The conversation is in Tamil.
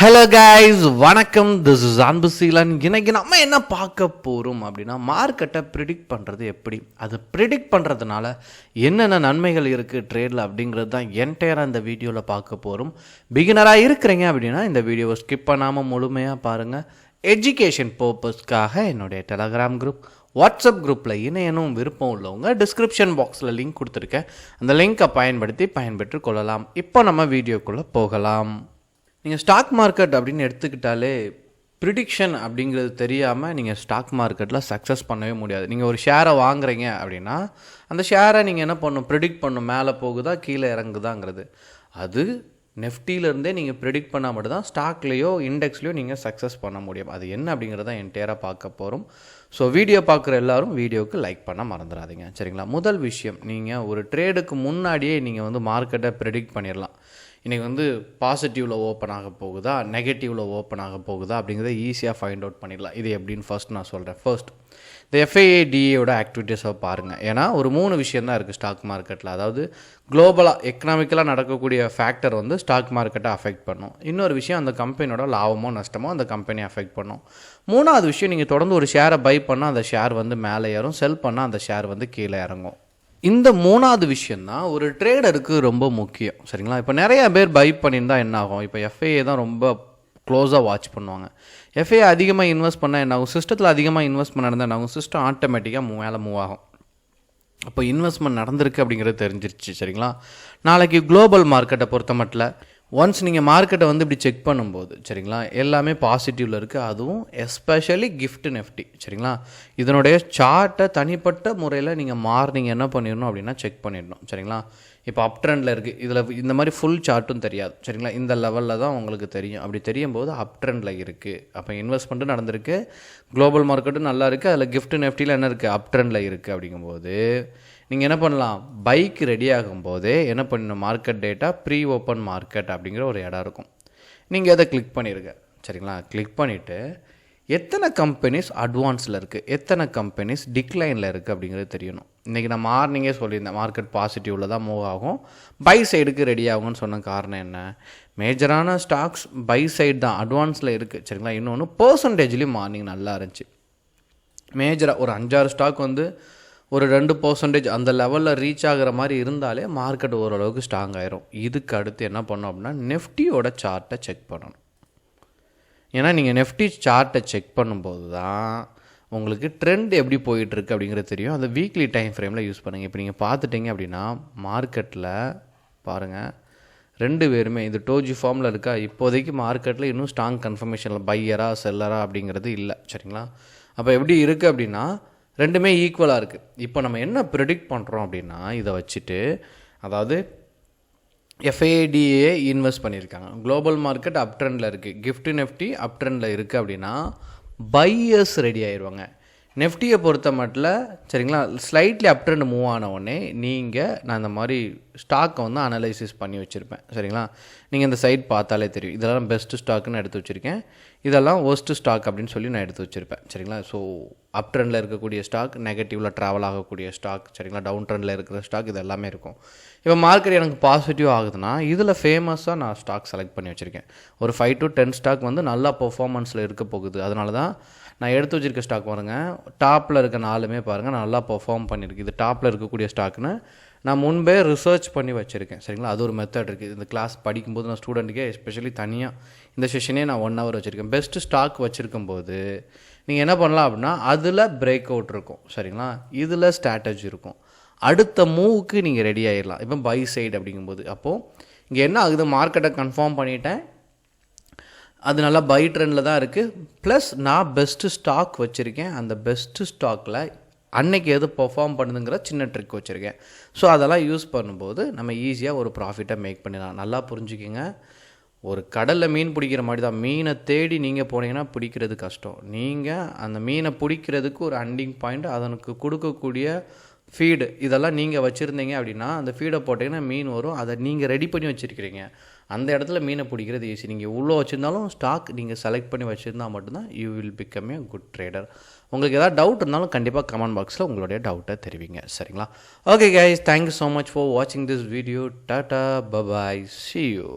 ஹலோ கைஸ், வணக்கம். This is Anbuseelan. இன்னைக்கு நம்ம என்ன பார்க்க போகிறோம் அப்படின்னா, மார்க்கெட்டை ப்ரிடிக்ட் பண்ணுறது எப்படி, அது ப்ரிடிக்ட் பண்ணுறதுனால என்னென்ன நன்மைகள் இருக்குது ட்ரேடில் அப்படிங்கிறது தான் என்டையராக இந்த வீடியோவில் பார்க்க போகிறோம். பிகினராக இருக்கிறீங்க அப்படின்னா இந்த வீடியோவை ஸ்கிப் பண்ணாமல் முழுமையாக பாருங்கள். எஜுகேஷன் பர்பஸ்க்காக என்னுடைய டெலகிராம் குரூப், வாட்ஸ்அப் குரூப்பில் இணையனும் விருப்பம் உள்ளவங்க டிஸ்கிரிப்ஷன் பாக்ஸில் லிங்க் கொடுத்துருக்கேன். அந்த லிங்க்கை பயன்படுத்தி பயன்பெற்று கொள்ளலாம். இப்போ நம்ம வீடியோக்குள்ளே போகலாம். நீங்கள் ஸ்டாக் மார்க்கெட் அப்படின்னு எடுத்துக்கிட்டாலே ப்ரிடிக்ஷன் அப்படிங்கிறது தெரியாமல் நீங்கள் ஸ்டாக் மார்க்கெட்டில் சக்ஸஸ் பண்ணவே முடியாது. நீங்கள் ஒரு ஷேரை வாங்குறீங்க அப்படின்னா அந்த ஷேரை நீங்கள் என்ன பண்ணணும், ப்ரிடிக்ட் பண்ணணும், மேலே போகுதா கீழே இறங்குதாங்கிறது. அது நெஃப்டியிலேருந்தே நீங்கள் ப்ரிடிக்ட் பண்ணால் மட்டும்தான் ஸ்டாக்லேயோ இண்டெக்ஸ்லேயோ நீங்கள் சக்ஸஸ் பண்ண முடியும். அது என்ன அப்படிங்கிறத என்டையராக பார்க்க போகிறோம். ஸோ வீடியோ பார்க்குற எல்லோரும் வீடியோவுக்கு லைக் பண்ண மறந்துடாதீங்க, சரிங்களா? முதல் விஷயம், நீங்கள் ஒரு ட்ரேடுக்கு முன்னாடியே நீங்கள் மார்க்கெட்டை ப்ரிடிக்ட் பண்ணிடலாம். இன்றைக்கி பாசிட்டிவில் ஓப்பன் ஆக போகுதா, நெகட்டிவில் ஓப்பன் ஆக போகுதா அப்படிங்கிறத ஈஸியாக ஃபைண்ட் அவுட் பண்ணிடலாம். இது எப்படின்னு ஃபர்ஸ்ட் நான் சொல்கிறேன். ஃபர்ஸ்ட், இந்த எஃப்ஐஏடிஏயோட ஆக்டிவிட்டீஸை பாருங்கள். ஏன்னா ஒரு 3 விஷயம் தான் இருக்குது ஸ்டாக் மார்க்கெட்டில். அதாவது குளோபலாக எக்கனாமிக்கலாக நடக்கக்கூடிய ஃபேக்டர் ஸ்டாக் மார்க்கெட்டை அஃபெக்ட் பண்ணும். இன்னொரு விஷயம், அந்த கம்பெனியோட லாபமோ நஷ்டமோ அந்த கம்பெனியை அஃபெக்ட் பண்ணும். மூணாவது விஷயம், நீங்கள் தொடர்ந்து ஒரு ஷேரை பை பண்ணால் அந்த ஷேர் மேலே ஏறும், செல் பண்ணால் அந்த ஷேர் கீழே இறங்கும். இந்த மூணாவது விஷயந்தான் ஒரு ட்ரேடருக்கு ரொம்ப முக்கியம், சரிங்களா? இப்போ நிறைய பேர் பை பண்ணியிருந்தால் என்ன ஆகும், இப்போ எஃப்ஐஏ தான் ரொம்ப க்ளோஸாக வாட்ச் பண்ணுவாங்க. எஃப்ஐஏ அதிகமாக இன்வெஸ்ட் பண்ணால் என்ன ஆகும், சிஸ்டத்தில் அதிகமாக இன்வெஸ்ட் பண்ண நடந்தால் என்ன ஆகும், சிஸ்டம் ஆட்டோமேட்டிக்காக மேலே மூவ் ஆகும். அப்போ இன்வெஸ்ட்மெண்ட் நடந்திருக்கு அப்படிங்கிறது தெரிஞ்சிருச்சு, சரிங்களா? நாளைக்கு குளோபல் மார்க்கெட்டை பொறுத்த மட்டும் ஒன்ஸ் நீங்கள் மார்க்கெட்டை இப்படி செக் பண்ணும்போது, சரிங்களா, எல்லாமே பாசிட்டிவில் இருக்குது. அதுவும் எஸ்பெஷலி கிஃப்ட் நெஃப்டி, சரிங்களா? இதனுடைய சார்ட்டை தனிப்பட்ட முறையில் நீங்கள் மார்னிங் என்ன பண்ணிடணும் அப்படின்னா செக் பண்ணிடணும், சரிங்களா? இப்போ அப் ட்ரெண்டில் இருக்குது, இதில் இந்த மாதிரி ஃபுல் சார்ட்டும் தெரியாது, சரிங்களா? இந்த லெவலில் தான் உங்களுக்கு தெரியும். அப்படி தெரியும் போது அப் ட்ரெண்டில் இருக்குது, அப்போ இன்வெஸ்ட்மெண்ட்டும் நடந்திருக்கு, குளோபல் மார்க்கெட்டும் நல்லா இருக்குது, அதில் கிஃப்ட் நெஃப்டியில் என்ன இருக்குது, அப் ட்ரெண்டில் இருக்குது. அப்படிங்கும்போது நீங்கள் என்ன பண்ணலாம், பைக் ரெடி ஆகும்போதே என்ன பண்ணணும், market data pre open market அப்படிங்கிற ஒரு இடம் இருக்கும். நீங்கள் அதை கிளிக் பண்ணிடுங்க, சரிங்களா? கிளிக் பண்ணிவிட்டு எத்தனை கம்பெனிஸ் அட்வான்ஸில் இருக்குது, எத்தனை கம்பெனிஸ் டிக்ளைனில் இருக்குது அப்படிங்கிறது தெரியணும். இன்றைக்கி நான் மார்னிங்கே சொல்லியிருந்தேன், மார்க்கெட் பாசிட்டிவில் தான் மூவ் ஆகும், பை சைடுக்கு ரெடி ஆகும்னு சொன்ன காரணம் என்ன, மேஜரான ஸ்டாக்ஸ் பை சைடு தான், அட்வான்ஸில் இருக்குது, சரிங்களா? இன்னொன்று பர்சன்டேஜ்லேயும் மார்னிங் நல்லா இருந்துச்சு. மேஜராக ஒரு 5-6 ஸ்டாக் ஒரு 2% அந்த லெவலில் ரீச் ஆகிற மாதிரி இருந்தாலே மார்க்கெட் ஓரளவுக்கு ஸ்ட்ராங் ஆயிரும். இதுக்கு அடுத்து என்ன பண்ணோம் அப்படின்னா நெஃப்டியோட சார்ட்டை செக் பண்ணணும். ஏன்னா நீங்கள் நெஃப்டி சார்ட்டை செக் பண்ணும்போது தான் உங்களுக்கு ட்ரெண்ட் எப்படி போயிட்டுருக்கு அப்படிங்கிறது தெரியும். அந்த வீக்லி டைம் ஃப்ரேமில் யூஸ் பண்ணுங்கள். இப்போ நீங்கள் பார்த்துட்டிங்க அப்படின்னா மார்க்கெட்டில் பாருங்கள், 2 பேருமே இது டோஜி ஃபார்மில் இருக்கா. இப்போதைக்கு மார்க்கெட்டில் இன்னும் ஸ்ட்ராங் கன்ஃபர்மேஷனில் பையரா செல்லரா அப்படிங்கிறது இல்லை, சரிங்களா? அப்போ எப்படி இருக்குது அப்படின்னா ரெண்டுமே ஈக்குவலாக இருக்குது. இப்போ நம்ம என்ன ப்ரெடிக்ட் பண்ணுறோம் அப்படின்னா இதை வச்சுட்டு, அதாவது எஃப்ஐடிஏ இன்வெஸ்ட் பண்ணியிருக்காங்க, குளோபல் மார்க்கெட் அப் ட்ரெண்டில் இருக்குது, கிஃப்ட் நெஃப்டி அப் ட்ரெண்டில் இருக்குது அப்படின்னா பையர்ஸ் ரெடி ஆயிடுவாங்க. நெஃப்டியை பொறுத்த மட்டும், சரிங்களா, ஸ்லைட்லி அப் ட்ரெண்ட் மூவ் ஆன உடனே நான் இந்த மாதிரி ஸ்டாக்கை அனலைசிஸ் பண்ணி வச்சுருப்பேன், சரிங்களா? நீங்கள் இந்த சைட் பார்த்தாலே தெரியும், இதெல்லாம் பெஸ்ட்டு ஸ்டாக்குன்னு எடுத்து வச்சுருக்கேன், இதெல்லாம் ஒஸ்ட்டு ஸ்டாக் அப்படின்னு சொல்லி நான் எடுத்து வச்சுருப்பேன், சரிங்களா? ஸோ அப் ட்ரெண்டில் இருக்கக்கூடிய ஸ்டாக், நெகட்டிவில் ட்ராவல் ஆகக்கூடிய ஸ்டாக், சரிங்களா, டவுன் ட்ரெண்டில் இருக்கிற ஸ்டாக், இது எல்லாமே இருக்கும். இப்போ மார்க்கெட் எனக்கு பாசிட்டிவ் ஆகுதுன்னா இதில் ஃபேமஸாக நான் ஸ்டாக் செலக்ட் பண்ணி வச்சுருக்கேன். ஒரு 5 to 10 ஸ்டாக் நல்லா பர்ஃபார்மன்ஸில் இருக்க போகுது. அதனால தான் நான் எடுத்து வச்சுருக்க ஸ்டாக் பாருங்கள், டாப்பில் இருக்க 4மே பாருங்கள் நல்லா பர்ஃபார்ம் பண்ணியிருக்கு. இது டாப்பில் இருக்கக்கூடிய ஸ்டாக்னு நான் முன்பே ரிசர்ச் பண்ணி வச்சுருக்கேன், சரிங்களா? அது ஒரு மெத்தட் இருக்குது. இந்த கிளாஸ் படிக்கும்போது நான் ஸ்டூடெண்ட்டுக்கே எஸ்பெஷலி தனியாக இந்த செஷனே நான் 1 hour வச்சுருக்கேன். பெஸ்ட்டு ஸ்டாக் வச்சுருக்கும்போது நீங்கள் என்ன பண்ணலாம் அப்படின்னா அதில் பிரேக் அவுட் இருக்கும், சரிங்களா? இதில் ஸ்ட்ராட்டஜி இருக்கும். அடுத்த மூவுக்கு நீங்கள் ரெடி ஆகிடலாம். இப்போ பை சைடு அப்படிங்கும்போது அப்போது இங்கே என்ன ஆகுது, மார்க்கெட்டை கன்ஃபார்ம் பண்ணிட்டேன், அது நல்லா பை ட்ரெண்டில் தான் இருக்குது. ப்ளஸ் நான் பெஸ்ட்டு ஸ்டாக் வச்சுருக்கேன், அந்த பெஸ்ட்டு ஸ்டாக்கில் அன்னைக்கு எது பர்ஃபார்ம் பண்ணுதுங்கிற சின்ன ட்ரிக் வச்சுருக்கேன். ஸோ அதெல்லாம் யூஸ் பண்ணும்போது நம்ம ஈஸியாக ஒரு ப்ராஃபிட்டை மேக் பண்ணிடலாம். நல்லா புரிஞ்சுக்கிங்க, ஒரு கடலில் மீன் பிடிக்கிற மாதிரி தான். மீனை தேடி நீங்கள் போனீங்கன்னா பிடிக்கிறது கஷ்டம். நீங்கள் அந்த மீனை பிடிக்கிறதுக்கு ஒரு அண்டிங் பாயிண்ட், அதனுக்கு கொடுக்கக்கூடிய ஃபீடு இதெல்லாம் நீங்கள் வச்சுருந்தீங்க அப்படின்னா அந்த ஃபீடை போட்டிங்கன்னா மீன் வரும். அதை நீங்கள் ரெடி பண்ணி வச்சுருக்கிறீங்க, அந்த இடத்துல மீனை பிடிக்கிறது ஈஸி. நீங்கள் உள்ளே வச்சுருந்தாலும் ஸ்டாக் நீங்கள் செலக்ட் பண்ணி வச்சுருந்தால் மட்டும்தான் you will become a good trader. உங்களுக்கு ஏதாவது டவுட் இருந்தாலும் கண்டிப்பாக கமெண்ட் பாக்ஸில் உங்களுடைய டவுட்டை தெரிவிங்க, சரிங்களா? Okay guys, thank you so much for வாட்சிங் this video. Tata, bye bye, see you.